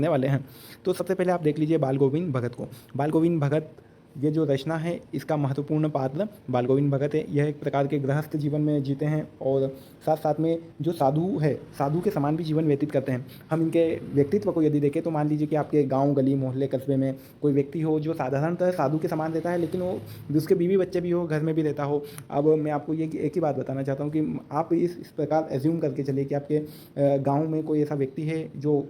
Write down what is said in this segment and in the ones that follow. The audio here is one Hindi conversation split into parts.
करने वाले हैं। तो सबसे पहले आप देख लीजिए बाल गोविंद भगत को। बाल गोविंद भगत ये जो रचना है इसका महत्वपूर्ण पात्र बाल गोविंद भगत है। यह एक प्रकार के गृहस्थ जीवन में जीते हैं और साथ साथ में जो साधु है, साधु के समान भी जीवन व्यतीत करते हैं। हम इनके व्यक्तित्व को यदि देखें तो मान लीजिए कि आपके गाँव गली मोहल्ले कस्बे में कोई व्यक्ति हो जो साधारणतः साधु के समान रहता है, लेकिन वो उसके बीवी बच्चे भी हो, घर में भी रहता हो। अब मैं आपको ये एक ही बात बताना चाहता हूँ कि आप इस प्रकार एज्यूम करके चलिए कि आपके गाँव में कोई ऐसा व्यक्ति है जो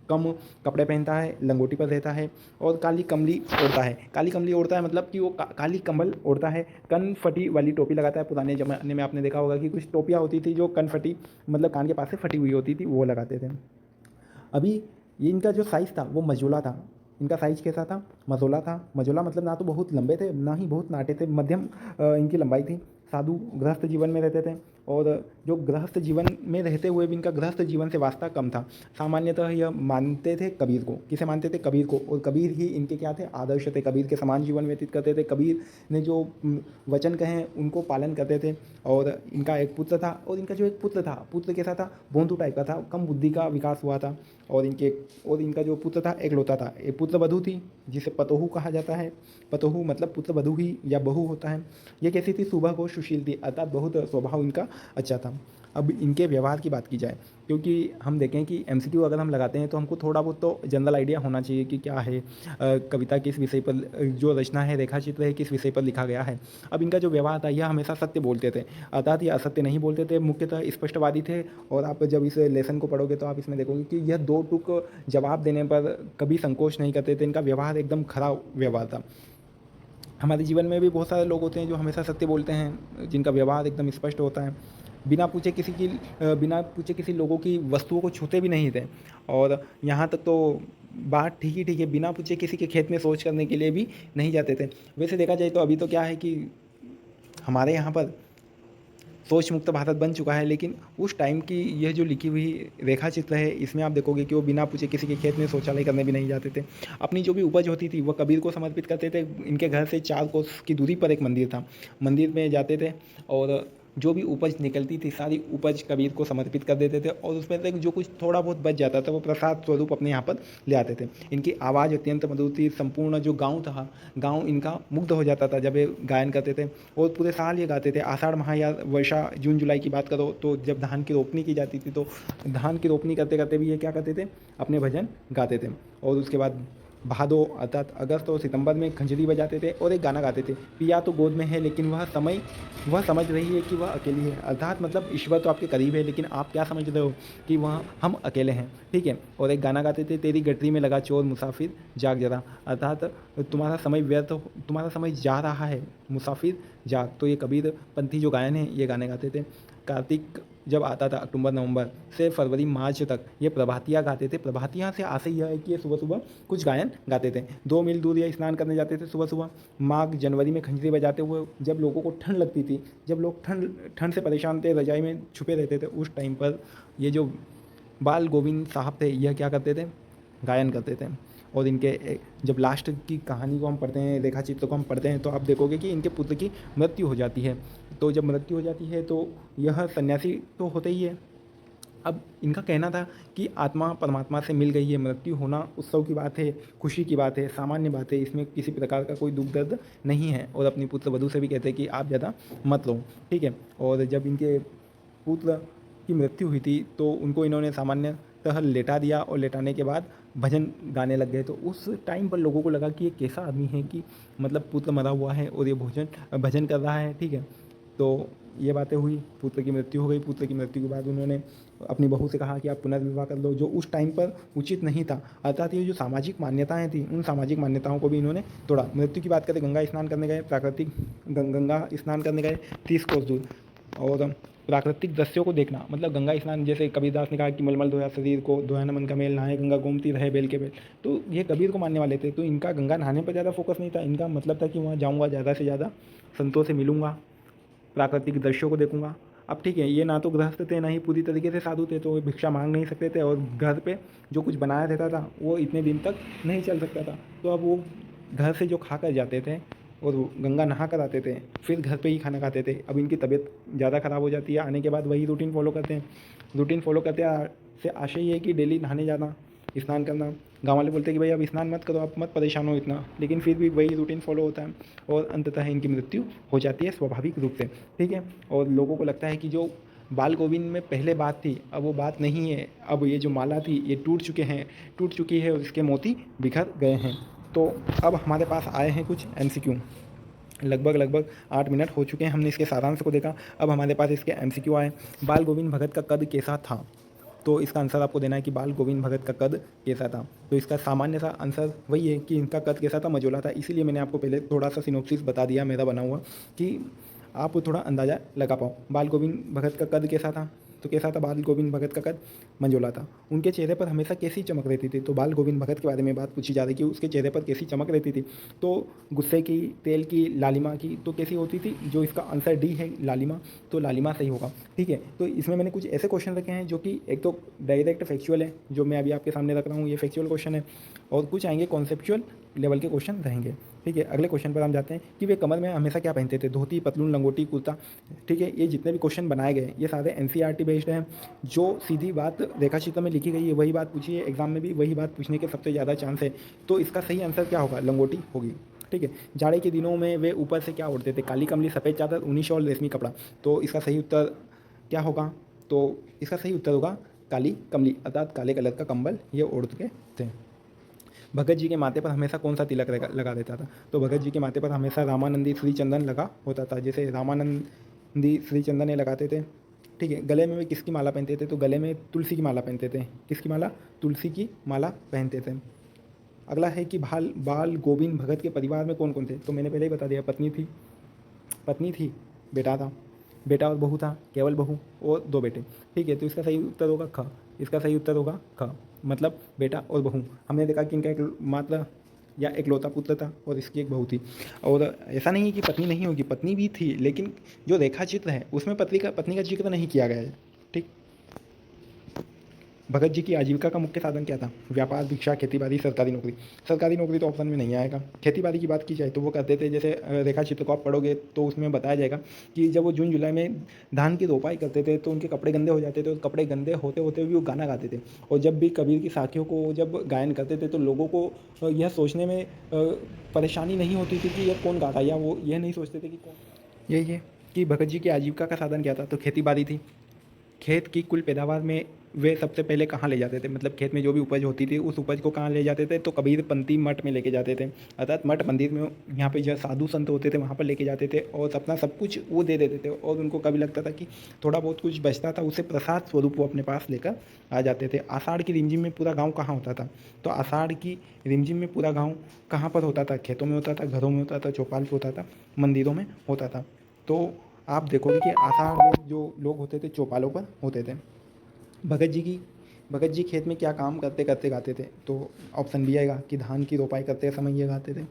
कम कपड़े पहनता है, लंगोटी पर रहता है और काली कमली ओढ़ता है। काली कमली ओढ़ता है मतलब कि वो काली कंबल ओढ़ता है, कनफटी वाली टोपी लगाता है। पुराने ज़माने में आपने देखा होगा कि कुछ टोपियाँ होती थी जो कनफटी मतलब कान के पास से फटी हुई होती थी, वो लगाते थे। अभी ये इनका जो साइज़ था वो मझोला था। इनका साइज़ कैसा था? मझोला था। मझोला मतलब ना तो बहुत लंबे थे, ना ही बहुत नाटे थे, मध्यम इनकी लंबाई थी। साधु गृहस्थ जीवन में रहते थे और जो गृहस्थ जीवन में रहते हुए भी इनका गृहस्थ जीवन से वास्ता कम था। सामान्यतः यह मानते थे कबीर को। किसे मानते थे? कबीर को। और कबीर ही इनके क्या थे? आदर्श थे। कबीर के समान जीवन व्यतीत करते थे। कबीर ने जो वचन कहे हैं उनको पालन करते थे। और इनका एक पुत्र था और इनका जो एक पुत्र था, पुत्र कैसा था? भोंदू टाइप का था, कम बुद्धि का विकास हुआ था। और इनका जो पुत्र था एकलौता था। एक पुत्र वधू थी जिसे पतोहू कहा जाता है। पतोहू मतलब पुत्र वधू ही या बहू होता है। ये कैसी थी? सुबह को सुशील थी, अर्थात बहुत स्वभाव इनका अच्छा था। अब इनके व्यवहार की बात की जाए, क्योंकि हम देखें कि एमसीक्यू अगर हम लगाते हैं तो हमको थोड़ा बहुत तो जनरल आइडिया होना चाहिए कि क्या है कविता किस विषय पर, जो रचना है, रेखाचित्र है, किस विषय पर लिखा गया है। अब इनका जो व्यवहार था यह हमेशा सत्य बोलते थे, अर्थात ये असत्य नहीं बोलते थे, मुख्यतः स्पष्टवादी थे। और आप जब इस लेसन को पढ़ोगे तो आप इसमें देखोगे कि यह दो टूक जवाब देने पर कभी संकोच नहीं करते थे। इनका व्यवहार एकदम खरा व्यवहार था। हमारे जीवन में भी बहुत सारे लोग होते हैं जो हमेशा सत्य बोलते हैं, जिनका व्यवहार एकदम स्पष्ट होता है, बिना पूछे किसी लोगों की वस्तुओं को छूते भी नहीं थे। और यहाँ तक तो बात ठीक है, बिना पूछे किसी के खेत में शौच करने के लिए भी नहीं जाते थे। वैसे देखा जाए तो अभी तो क्या है कि हमारे यहाँ पर शौच मुक्त भारत बन चुका है, लेकिन उस टाइम की यह जो लिखी हुई रेखा चित्र है इसमें आप देखोगे कि वो बिना पूछे किसी के खेत में शौचालय करने भी नहीं जाते थे। अपनी जो भी उपज होती थी वह कबीर को समर्पित करते थे। इनके घर से 4 कोस की दूरी पर एक मंदिर था, मंदिर में जाते थे और जो भी उपज निकलती थी सारी उपज कबीर को समर्पित कर देते थे और उसमें से जो कुछ थोड़ा बहुत बच जाता था वो प्रसाद स्वरूप अपने यहाँ पर ले आते थे। इनकी आवाज़ अत्यंत मधुर थी। संपूर्ण जो गाँव था, गाँव इनका मुग्ध हो जाता था जब ये गायन करते थे। और पूरे साल ये गाते थे। आषाढ़ माह या वर्षा जून जुलाई की बात करो तो जब धान की रोपनी की जाती थी तो धान की रोपनी करते करते भी ये क्या करते थे? अपने भजन गाते थे। और उसके बाद भादो अर्थात अगस्त और सितंबर में खंजरी बजाते थे और एक गाना गाते थे, पिया तो गोद में है लेकिन वह समझ रही है कि वह अकेली है। अर्थात मतलब ईश्वर तो आपके करीब है लेकिन आप क्या समझ रहे हो कि वह हम अकेले हैं, ठीक है। और एक गाना गाते थे, तेरी गठरी में लगा चोर मुसाफिर जाग जरा, अर्थात तुम्हारा समय जा रहा है मुसाफिर जाग। तो ये कबीर पंथी जो गायन है ये गाने गाते थे। कार्तिक जब आता था अक्टूबर नवंबर से फरवरी मार्च तक ये प्रभातियाँ गाते थे। प्रभातियाँ से आशय यह है कि ये सुबह सुबह कुछ गायन गाते थे। 2 मील दूर ये स्नान करने जाते थे सुबह सुबह। माघ जनवरी में खंजरी बजाते हुए जब लोगों को ठंड लगती थी, जब लोग ठंड ठंड से परेशान थे, रजाई में छुपे रहते थे, उस टाइम पर ये जो बाल गोविंद साहब थे यह क्या करते थे? गायन करते थे। और जब लास्ट की कहानी को हम पढ़ते हैं, रेखा चित्र को हम पढ़ते हैं तो आप देखोगे कि इनके पुत्र की मृत्यु हो जाती है। तो जब मृत्यु हो जाती है तो यह सन्यासी तो होते ही है। अब इनका कहना था कि आत्मा परमात्मा से मिल गई है, मृत्यु होना उत्सव की बात है, खुशी की बात है, सामान्य बात है, इसमें किसी प्रकार का कोई दुख दर्द नहीं है। और अपनी पुत्र वधू से भी कहते हैं कि आप ज़्यादा मत लो, ठीक है। और जब इनके पुत्र की मृत्यु हुई थी तो उनको इन्होंने सामान्यतः लेटा दिया और लेटाने के बाद भजन गाने लग गए। तो उस टाइम पर लोगों को लगा कि ये कैसा आदमी है कि मतलब पुत्र मरा हुआ है और ये भजन कर रहा है, ठीक है। तो ये बातें हुई, पुत्र की मृत्यु हो गई। पुत्र की मृत्यु के बाद उन्होंने अपनी बहू से कहा कि आप पुनर्विवाह कर लो, जो उस टाइम पर उचित नहीं था। अर्थात ये जो सामाजिक मान्यताएं थी उन सामाजिक मान्यताओं को भी इन्होंने तोड़ा। मृत्यु की बात करें, गंगा स्नान करने गए, प्राकृतिक गंगा स्नान करने गए 30 कोस दूर। और प्राकृतिक दृश्यों को देखना मतलब गंगा स्नान, जैसे कबीरदास ने कहा कि मलमल धोया शरीर को, धोया न मन का मेल, नहाए गंगा गोमती रहे बेल के बेल। तो ये कबीर को मानने वाले थे, तो इनका गंगा नहाने पर ज़्यादा फोकस नहीं था। इनका मतलब था कि वहाँ जाऊँगा, ज़्यादा से ज़्यादा संतों से मिलूँगा, प्राकृतिक दृश्यों को देखूंगा। अब ठीक है, ये ना तो गृहस्थ थे ना ही पूरी तरीके से साधु थे, तो भिक्षा मांग नहीं सकते थे और घर पे जो कुछ बनाया रहता था वो इतने दिन तक नहीं चल सकता था। तो अब वो घर से जो खा कर जाते थे और गंगा नहा कर आते थे, फिर घर पे ही खाना खाते थे। अब इनकी तबीयत ज़्यादा ख़राब हो जाती है, आने के बाद वही रूटीन फॉलो करते हैं। रूटीन फॉलो करते से आशय ये है कि डेली नहाने जाना, स्नान करना। गाँव वाले बोलते हैं कि भाई अब स्नान मत करो, आप मत परेशान हो इतना, लेकिन फिर भी वही रूटीन फॉलो होता है और अंततः इनकी मृत्यु हो जाती है स्वाभाविक रूप से। ठीक है, और लोगों को लगता है कि जो बाल गोविंद में पहले बात थी अब वो बात नहीं है, अब ये जो माला थी ये टूट चुकी है और इसके मोती बिखर गए हैं। तो अब हमारे पास आए हैं कुछ MCQ। लगभग 8 मिनट हो चुके हैं, हमने इसके सारांश को देखा। अब हमारे पास इसके MCQ आए। बाल गोविंद भगत का कद कैसा था? तो इसका आंसर आपको देना है कि बाल गोविंद भगत का कद कैसा था। तो इसका सामान्य सा आंसर वही है कि इनका कद कैसा था, मझोला था। इसीलिए मैंने आपको पहले थोड़ा सा सिनॉप्सिस बता दिया मेरा बना हुआ, कि आप थोड़ा अंदाज़ा लगा पाओ। बाल गोविंद भगत का कद कैसा था? तो कैसा था बाल गोविंद भगत का कद? मंझोला था। उनके चेहरे पर हमेशा कैसी चमक रहती थी? तो बाल गोविंद भगत के बारे में बात पूछी जा रही कि उसके चेहरे पर कैसी चमक रहती थी? तो गुस्से की, तेल की, लालिमा की। तो कैसी होती थी? जो इसका आंसर डी है, लालिमा। तो लालिमा सही होगा। ठीक है, तो इसमें मैंने कुछ ऐसे क्वेश्चन रखे हैं जो कि एक तो डायरेक्ट फैक्चुअल है, जो मैं अभी आपके सामने रख रहा हूँ, ये फैक्चुअल क्वेश्चन है, और कुछ आएंगे कॉन्सेप्चुअल लेवल के क्वेश्चन रहेंगे। ठीक है, अगले क्वेश्चन पर हम जाते हैं कि वे कमर में हमेशा क्या पहनते थे? धोती, पतलून, लंगोटी, कुर्ता। ठीक है, ये जितने भी क्वेश्चन बनाए गए ये सारे NCERT बेस्ड हैं। जो सीधी बात रेखाचित्र में लिखी गई है वही बात पूछी है, एग्जाम में भी वही बात पूछने के सबसे ज़्यादा चांस है। तो इसका सही आंसर क्या होगा? लंगोटी होगी। ठीक है, जाड़े के दिनों में वे ऊपर से क्या ओढ़ते थे? काली कमली, सफ़ेद चादर, ऊनी शॉल, रेशमी कपड़ा। तो इसका सही उत्तर क्या होगा? तो इसका सही उत्तर होगा काली कमली, अर्थात काले कलर का कंबल ये ओढ़ते थे। भगत जी के माथे पर हमेशा कौन सा तिलक लगा देता था? तो भगत जी के माथे पर हमेशा रामानंदी श्री चंदन लगा होता था, जैसे रामानंदी श्री चंदन ये लगाते थे। ठीक है, गले में वे किसकी माला पहनते थे? तो गले में तुलसी की माला पहनते थे। किसकी माला? तुलसी की माला पहनते थे। अगला है कि बाल गोविंद भगत के परिवार में कौन कौन थे? तो मैंने पहले ही बता दिया, पत्नी थी, बेटा था, बेटा और बहू था, केवल बहू और 2 बेटे। ठीक है, तो इसका सही उत्तर होगा ख। इसका सही उत्तर होगा ख, मतलब बेटा और बहू। हमने देखा कि इनका एक मात्र या एकलौता पुत्र था और इसकी एक बहू थी। और ऐसा नहीं है कि पत्नी नहीं होगी, पत्नी भी थी, लेकिन जो रेखा चित्र है उसमें पत्नी का जिक्र नहीं किया गया है। ठीक। भगत जी की आजीविका का मुख्य साधन क्या था? व्यापार, भिक्षा, खेतीबाड़ी, सरकारी नौकरी। सरकारी नौकरी तो ऑप्शन में नहीं आएगा। खेतीबाड़ी की बात की जाए तो वो करते थे, जैसे रेखा चित्र को आप पढ़ोगे तो उसमें बताया जाएगा कि जब वो जून जुलाई में धान की रोपाई करते थे तो उनके कपड़े गंदे हो जाते थे, और कपड़े गंदे होते होते भी वो गाना गाते थे। और जब भी कबीर की साखियों को जब गायन करते थे तो लोगों को यह सोचने में परेशानी नहीं होती थी कि यह कौन गा रहा है, या वो यह नहीं सोचते थे कि कौन। यही है कि भगत जी की आजीविका का साधन क्या था? तो खेतीबाड़ी थी। खेत की कुल पैदावार में वे सबसे पहले कहाँ ले जाते थे? मतलब खेत में जो भी उपज होती थी उस उपज को कहाँ ले जाते थे? तो कबीरपंथी मठ में लेके जाते थे, अर्थात मठ मंदिर में, यहाँ पे जो साधु संत होते थे वहाँ पर लेके जाते थे और अपना सब कुछ वो दे देते थे। और उनको कभी लगता था कि थोड़ा बहुत कुछ बचता था, उसे प्रसाद स्वरूप वो अपने पास लेकर आ जाते थे। आषाढ़ की रिमझिम में पूरा गाँव कहाँ होता था? तो आषाढ़ की रिमझिम में पूरा गाँव कहाँ पर होता था? खेतों में होता था, घरों में होता था, चौपाल पर होता था, मंदिरों में होता था। तो आप देखोगे कि आषाढ़ में जो लोग होते थे चौपालों पर होते थे। भगत जी खेत में क्या काम करते करते गाते थे? तो ऑप्शन भी आएगा कि धान की रोपाई करते समय ये गाते थे।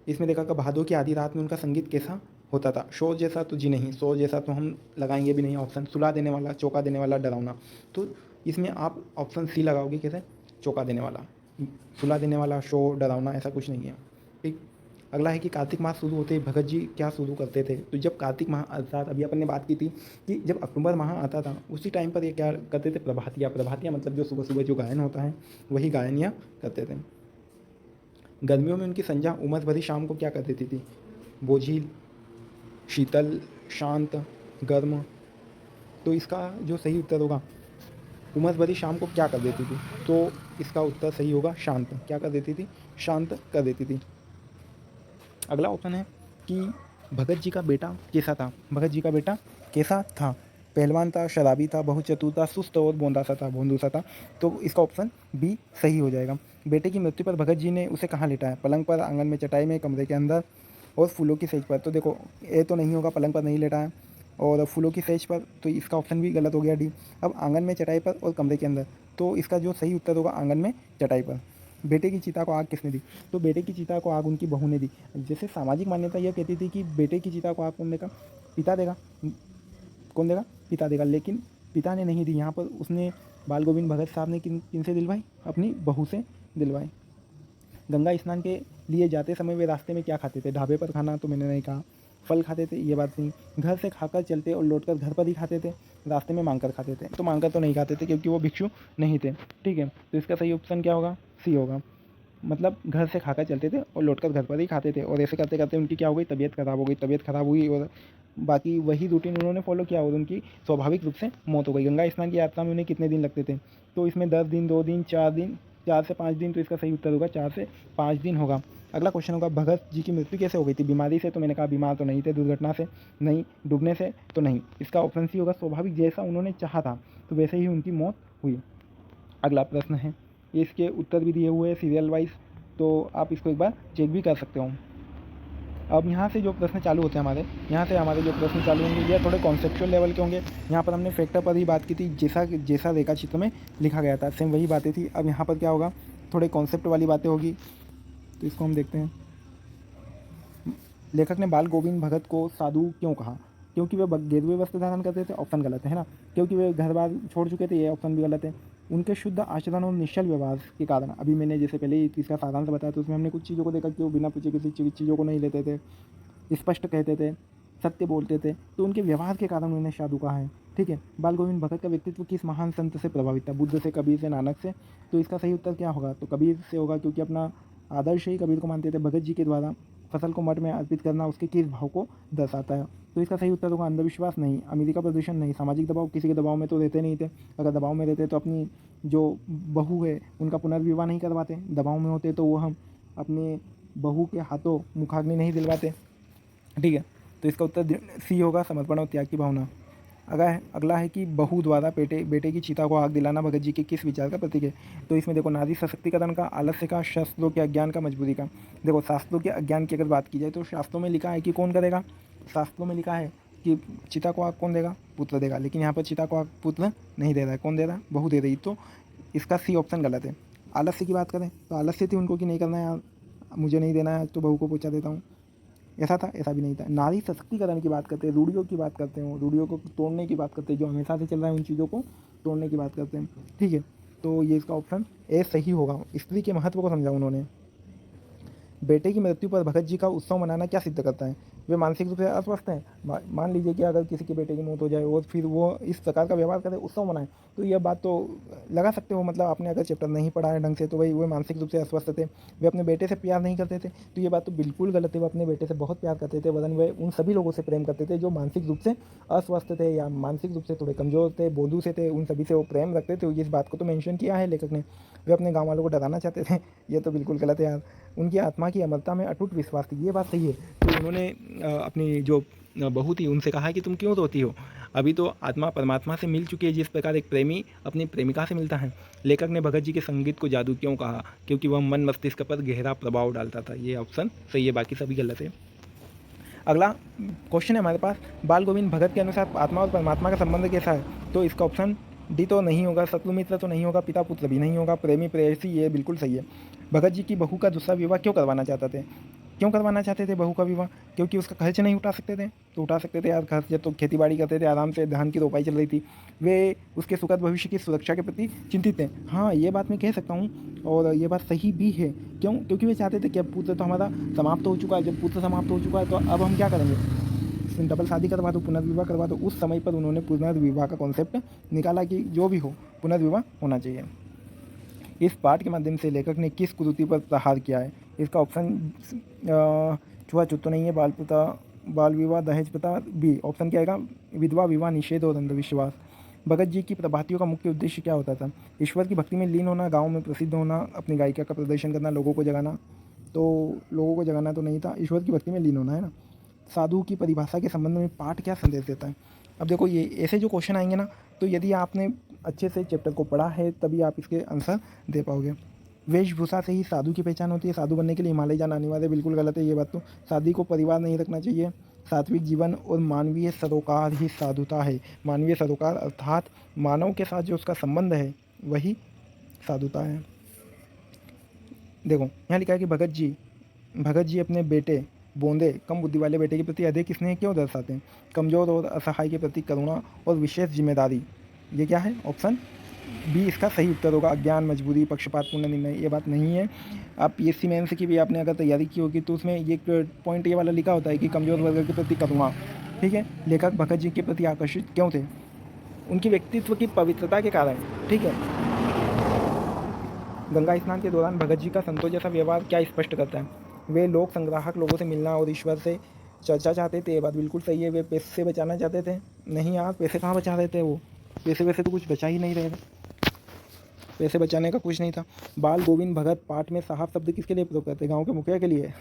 इसमें देखा कि भादों की आधी रात में उनका संगीत कैसा होता था? शोर जैसा तो जी नहीं, शोर जैसा तो हम लगाएंगे भी नहीं ऑप्शन। सुला देने वाला, चौंका देने वाला, डरावना। तो इसमें आप ऑप्शन सी लगाओगे, कैसे? चौंका देने वाला। सुला देने वाला, शोर, डरावना ऐसा कुछ नहीं है। ठीक। अगला है कि कार्तिक माह शुरू होते ही भगत जी क्या शुरू करते थे? तो जब कार्तिक माह, अर्थात अभी अपन ने बात की थी कि जब अक्टूबर माह आता था उसी टाइम पर ये क्या करते थे? प्रभातिया मतलब जो सुबह सुबह जो गायन होता है वही गायनियाँ करते थे। गर्मियों में उनकी संध्या उमस भरी शाम को क्या कर देती थी? बोझिल, शीतल, शांत, गर्म। तो इसका जो सही उत्तर होगा, उमस भरी शाम को क्या कर देती थी? तो इसका उत्तर सही होगा शांत। क्या कर देती थी? शांत कर देती थी। अगला ऑप्शन है कि भगत जी का बेटा कैसा था? भगत जी का बेटा कैसा था? पहलवान था, शराबी था, बहुत चतुर था, सुस्त और भोंदू सा था। तो इसका ऑप्शन बी सही हो जाएगा। बेटे की मृत्यु पर भगत जी ने उसे कहाँ लिटाया? पलंग पर, आंगन में, चटाई में, कमरे के अंदर और फूलों की सेज पर। तो देखो ये तो नहीं होगा, पलंग पर नहीं लेटाया और फूलों की सेज पर, तो इसका ऑप्शन भी गलत हो गया, डी। अब आंगन में, चटाई पर और कमरे के अंदर, तो इसका जो सही उत्तर होगा आंगन में, चटाई पर। बेटे की चिता को आग किसने दी? तो बेटे की चिता को आग उनकी बहू ने दी। जैसे सामाजिक मान्यता यह कहती थी कि बेटे की चिता को आग कौन देगा? पिता देगा। कौन देगा? पिता देगा। लेकिन पिता ने नहीं दी, यहाँ पर उसने बाल गोविंद भगत साहब ने किन से दिलवाई? अपनी बहू से दिलवाई। गंगा स्नान के लिए जाते समय वे रास्ते में क्या खाते थे? ढाबे पर खाना तो मैंने नहीं कहा, फल खाते थे, ये बात नहीं। घर से खाकर चलते और लौटकर घर पर ही खाते थे, रास्ते में मांग कर खाते थे। तो मांग कर तो नहीं खाते थे क्योंकि वो भिक्षु नहीं थे, ठीक है। तो इसका सही ऑप्शन क्या होगा? सी होगा। मतलब घर से खाकर चलते थे और लौटकर घर पर ही खाते थे, और ऐसे करते करते उनकी क्या हो गई? तबीयत खराब हो गई। तबीयत खराब हुई और बाकी वही रूटीन उन्होंने फॉलो किया और उनकी स्वाभाविक रूप से मौत हो गई। गंगा स्नान की यात्रा में उन्हें कितने दिन लगते थे? तो इसमें 10 दिन, 2 दिन, 4 दिन, 4 से 5 दिन। तो इसका सही उत्तर होगा 4 से 5 दिन होगा। अगला क्वेश्चन होगा, भगत जी की मृत्यु कैसे हो गई थी? बीमारी से? तो मैंने कहा बीमार तो नहीं थे। दुर्घटना से? नहीं। डूबने से? तो नहीं। इसका ऑप्शन सी होगा, स्वाभाविक, जैसा उन्होंने चाहा था तो वैसे ही उनकी मौत हुई। अगला प्रश्न है, इसके उत्तर भी दिए हुए हैं सीरियल वाइज, तो आप इसको एक बार चेक भी कर सकते हो। अब यहाँ से जो प्रश्न चालू होते हैं हमारे, यहाँ से हमारे जो प्रश्न चालू होंगे ये थोड़े कॉन्सेप्चुअल लेवल के होंगे। यहाँ पर हमने फैक्टर पर ही बात की थी, जैसा रेखा चित्र में लिखा गया था सेम वही बातें थी। अब यहाँ पर क्या होगा? थोड़े कॉन्सेप्ट वाली बातें होगी, तो इसको हम देखते हैं। लेखक ने बाल गोविंद भगत को साधु क्यों कहा? क्योंकि वे गेरुए वस्त्र धारण करते थे, ऑप्शन गलत है ना। क्योंकि वे घर बार छोड़ चुके थे, ये ऑप्शन भी गलत है। उनके शुद्ध आचरण और निश्चल व्यवहार के कारण, अभी मैंने जैसे पहले ही इसका सारांश बताया तो उसमें हमने कुछ चीज़ों को देखा कि वो बिना पूछे किसी चीज़ों को नहीं लेते थे, स्पष्ट कहते थे, सत्य बोलते थे, तो उनके व्यवहार के कारण उन्हें साधु कहा है, ठीक है। बाल गोविंद भगत का व्यक्तित्व किस महान संत से प्रभावित था? बुद्ध से, कबीर से, नानक से? तो इसका सही उत्तर क्या होगा? तो कबीर से होगा, क्योंकि अपना आदर्श ही कबीर को मानते थे। भगत जी के द्वारा फसल को मठ में अर्पित करना उसके किस भाव को दर्शाता है? तो इसका सही उत्तर होगा अंधविश्वास नहीं, अमेरिका का प्रदूषण नहीं, सामाजिक दबाव, किसी के दबाव में तो रहते नहीं थे। अगर दबाव में रहते तो अपनी जो बहू है उनका पुनर्विवाह नहीं करवाते। दबाव में होते तो वो हम अपने बहू के हाथों मुखाग्नि नहीं दिलवाते, ठीक है। तो इसका उत्तर सी होगा, समर्पण और त्याग की भावना। अगला है कि बहू द्वारा बेटे की चिता को आग दिलाना भगत जी के किस विचार का प्रतीक है? तो इसमें देखो, नारी सशक्तिकरण का, आलस्य का, शास्त्रों के अज्ञान का, मजबूरी का। देखो, शास्त्रों के अज्ञान की अगर बात की जाए तो शास्त्रों में लिखा है कि कौन करेगा? शास्त्रों में लिखा है कि चिता को आग कौन देगा? पुत्र देगा। लेकिन यहाँ पर चिता को आग पुत्र नहीं दे रहा है, कौन दे रहा है? बहू दे रही। तो इसका सी ऑप्शन गलत है। आलस्य की बात करें तो आलस्य थी उनको कि नहीं करना है, मुझे नहीं देना है तो बहू को पहुँचा देता हूँ, ऐसा था? ऐसा भी नहीं था। नारी सशक्तिकरण की बात करते हैं, रूढ़ियों की बात करते हैं, रूढ़ियों को तोड़ने की बात करते हैं, जो हमेशा से चल रहा है उन चीज़ों को तोड़ने की बात करते हैं, ठीक है। तो ये इसका ऑप्शन ए सही होगा। स्त्री के महत्व को समझा उन्होंने। बेटे की मृत्यु पर भगत जी का उत्सव मनाना क्या सिद्ध करता है? वे मानसिक रूप से अस्वस्थ हैं। मान लीजिए कि अगर किसी के बेटे की मौत हो जाए और फिर वो इस प्रकार का व्यवहार करे, उत्सव मनाए, तो यह बात तो लगा सकते हो। मतलब आपने अगर चैप्टर नहीं पढ़ा है ढंग से तो भाई वो मानसिक रूप से अस्वस्थ थे, वे अपने बेटे से प्यार नहीं करते थे, तो ये बात तो बिल्कुल गलत है। वो अपने बेटे से बहुत प्यार करते थे, वरन वे उन सभी लोगों से प्रेम करते थे जो मानसिक रूप से अस्वस्थ थे या मानसिक रूप से थोड़े कमज़ोर थे, बोधू से थे, उन सभी से वो प्रेम रखते थे। इस बात को तो मेंशन किया है लेखक ने। वे अपने गाँव वालों को डराना चाहते थे, ये तो बिल्कुल गलत है यार। उनकी आत्मा की अमरता में अटूट विश्वास थी, ये बात सही है। तो उन्होंने अपनी जो बहू थी उनसे कहा कि तुम क्यों रोती हो? अभी तो आत्मा परमात्मा से मिल चुकी है, जिस प्रकार एक प्रेमी अपनी प्रेमिका से मिलता है। लेखक ने भगत जी के संगीत को जादू क्यों कहा? क्योंकि वह मन मस्तिष्क पर गहरा प्रभाव डालता था। ये ऑप्शन सही है, बाकी सभी गलत है। अगला क्वेश्चन है हमारे पास, बाल गोविंद भगत के अनुसार आत्मा और परमात्मा का संबंध कैसा है? तो इसका ऑप्शन डी तो नहीं होगा, शत्रु मित्र तो नहीं होगा, पिता पुत्र भी नहीं होगा, प्रेमी प्रेयसी, ये बिल्कुल सही है। भगत जी की बहू का दूसरा विवाह क्यों करवाना चाहते थे बहू का विवाह? क्योंकि उसका खर्च नहीं उठा सकते थे। तो उठा सकते थे यार खर्च, जब तो खेती बाड़ी करते थे आराम से, धान की रोपाई चल रही थी। वे उसके सुखद भविष्य की सुरक्षा के प्रति चिंतित थे। हाँ, ये बात मैं कह सकता हूँ और ये बात सही भी है। क्यों? क्योंकि वे चाहते थे कि अब पुत्र तो हमारा समाप्त हो चुका है, जब पुत्र समाप्त हो चुका है तो अब हम क्या करेंगे? डबल शादी करवा दो, पुनर्विवाह करवा दो। उस समय पर उन्होंने पुनर्विवाह का कॉन्सेप्ट निकाला कि जो भी हो पुनर्विवाह होना चाहिए। इस पाठ के माध्यम से लेखक ने किस कुरीति पर प्रहार किया है? इसका ऑप्शन छुआछूत तो नहीं है, बाल विवाह, दहेज प्रथा, बी ऑप्शन क्या आएगा? विधवा विवाह निषेध और अंधविश्वास। भगत जी की प्रभातियों का मुख्य उद्देश्य क्या होता था? ईश्वर की भक्ति में लीन होना, गाँव में प्रसिद्ध होना, अपनी गायिका का प्रदर्शन करना, लोगों को जगाना। तो लोगों को जगाना तो नहीं था, ईश्वर की भक्ति में लीन होना है ना। साधु की परिभाषा के संबंध में पाठ क्या संदेश देता है? अब देखो, ये ऐसे जो क्वेश्चन आएंगे ना, तो यदि आपने अच्छे से चैप्टर को पढ़ा है तभी आप इसके आंसर दे पाओगे। वेशभूषा से ही साधु की पहचान होती है, साधु बनने के लिए हिमालय जाना अनिवार्य है, बिल्कुल गलत है ये बात। तो साधु को परिवार नहीं रखना चाहिए। सात्विक जीवन और मानवीय सरोकार ही साधुता है। मानवीय सरोकार अर्थात मानव के साथ जो उसका संबंध है वही साधुता है। देखो, यहाँ लिखा है कि भगत जी अपने बेटे बोंदे, कम बुद्धि वाले बेटे के प्रति अधिक स्नेह क्यों दर्शाते हैं? कमज़ोर और असहाय के प्रति करुणा और विशेष जिम्मेदारी। ये क्या है? ऑप्शन भी इसका सही उत्तर होगा। अज्ञान, मजबूरी, पक्षपातपूर्ण निर्णय, ये बात नहीं है। आप पीएससी मेंस की भी आपने अगर तैयारी की होगी तो उसमें ये पॉइंट ये वाला लिखा होता है कि कमज़ोर वर्ग के प्रति करुणा। ठीक है, लेखक भगत जी के प्रति आकर्षित क्यों थे? उनकी व्यक्तित्व की पवित्रता के कारण। ठीक है, गंगा स्नान के दौरान भगत जी का संतों जैसा व्यवहार क्या स्पष्ट करता है? वे लोग संग्राहक लोगों से मिलना और ईश्वर से चर्चा चाहते थे, ये बात बिल्कुल सही है। वे पैसे से बचाना चाहते थे? नहीं यार, पैसे कहाँ बचा रहे थे वो, पैसे वैसे तो कुछ बचा ही नहीं रहे थे, पैसे बचाने का कुछ नहीं था। बाल गोविंद भगत पाठ में साहब शब्द किसके लिए प्रयोग करते? गाँव के मुखिया के लिए?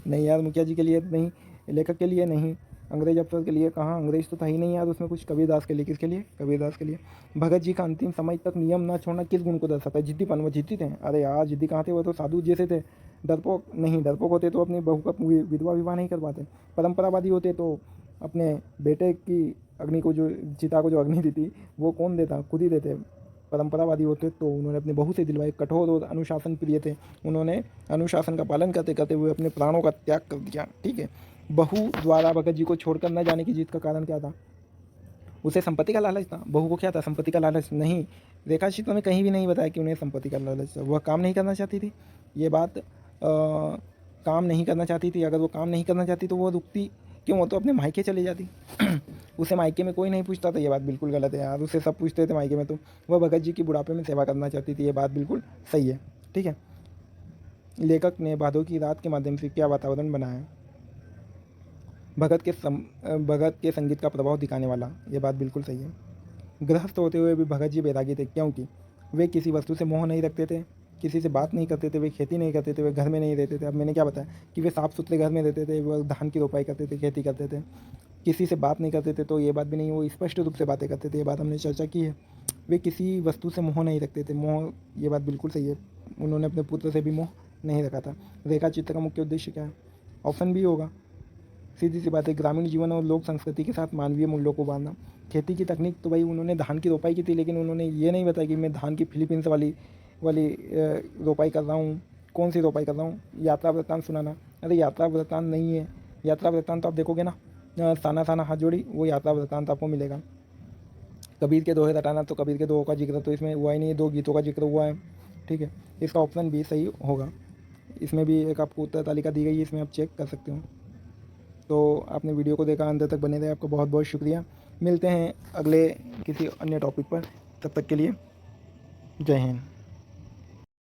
नहीं यार, मुखिया जी के लिए नहीं, लेखक के लिए नहीं, अंग्रेज अफसर के लिए कहाँ, अंग्रेज तो था ही नहीं यार उसमें कुछ। कबीरदास के लिए, किसके लिए? कबीरदास के लिए। भगत जी का अंतिम समय तक नियम न छोड़ना किस गुण को दर्शाता है? जिद्दीपन। वो जिद्दी थे? अरे यार, जिद्दी कहाँ थे, वो तो साधु जैसे थे। डरपोक नहीं, डरपोक होते तो अपनी बहू का विधवा विवाह नहीं करवाते। परंपरावादी होते तो अपने बेटे की अग्नि को, जो चिता को जो अग्नि दी थी, वो कौन देता? खुद ही देते। परंपरावादी होते तो उन्होंने अपनी बहू से दिलवाए। कठोर और अनुशासन प्रिय थे, उन्होंने अनुशासन का पालन करते करते हुए अपने प्राणों का त्याग कर दिया। ठीक है, बहू द्वारा भगत जी को छोड़कर न जाने की जिद का कारण क्या था? उसे संपत्ति का लालच था। बहू को क्या था? संपत्ति का लालच। नहीं, रेखाचित्र में कहीं भी नहीं बताया कि उन्हें संपत्ति का लालच था। वह काम नहीं करना चाहती थी, ये बात काम नहीं करना चाहती थी। अगर वो काम नहीं करना चाहती तो वो रुकती क्यों? वो तो अपने मायके चली जाती। उसे मायके में कोई नहीं पूछता था, ये बात बिल्कुल गलत है यार, उसे सब पूछते थे मायके में। तो वह भगत जी की बुढ़ापे में सेवा करना चाहती थी, ये बात बिल्कुल सही है। ठीक है, लेखक ने भादों की रात के माध्यम से क्या वातावरण बनाया? भगत के संगीत का प्रभाव दिखाने वाला, ये बात बिल्कुल सही है। गृहस्थ होते हुए भी भगत जी बैरागी थे, क्योंकि वे किसी वस्तु से मोह नहीं रखते थे, किसी से बात नहीं करते थे, वे खेती नहीं करते थे, वे घर में नहीं रहते थे। अब मैंने क्या बताया कि वे साफ़ सुथरे घर में रहते थे, वो धान की रोपाई करते थे, खेती करते थे, किसी से बात नहीं करते थे। तो ये बात भी नहीं, वो स्पष्ट रूप से बातें करते थे, ये बात हमने चर्चा की है। वे किसी वस्तु से मोह नहीं रखते थे, मोह, ये बात बिल्कुल सही है। उन्होंने अपने पुत्र से भी मोह नहीं रखा था। रेखा चित्र का मुख्य उद्देश्य क्या है? ऑप्शन भी होगा। सीधी सी बात है, ग्रामीण जीवन और लोक संस्कृति के साथ मानवीय मूल्यों को बांधना। खेती की तकनीक तो भाई उन्होंने धान की रोपाई की थी, लेकिन उन्होंने ये नहीं बताया कि मैं धान की फिलीपींस वाली वाली रोपाई कर रहा हूँ। कौन सी रोपाई कर रहा हूँ? यात्रा वृत्तांत सुनाना। अरे यात्रा वृत्तांत नहीं है, यात्रा वृत्तांत तो आप देखोगे ना, साना साना हाथ जोड़ी, वो यात्रा वृत्तांत आपको मिलेगा। कबीर के दोहे रटाना, तो कबीर के दोहों का जिक्र तो इसमें हुआ ही नहीं है, 2 गीतों का जिक्र हुआ है। ठीक है, इसका ऑप्शन भी सही होगा। इसमें भी एक आपको उत्तर तालिका दी गई है, इसमें आप चेक कर सकते हो। तो आपने वीडियो को देखा, अंत तक बने रहे, आपका बहुत बहुत शुक्रिया। मिलते हैं अगले किसी अन्य टॉपिक पर, तब तक के लिए जय हिंद।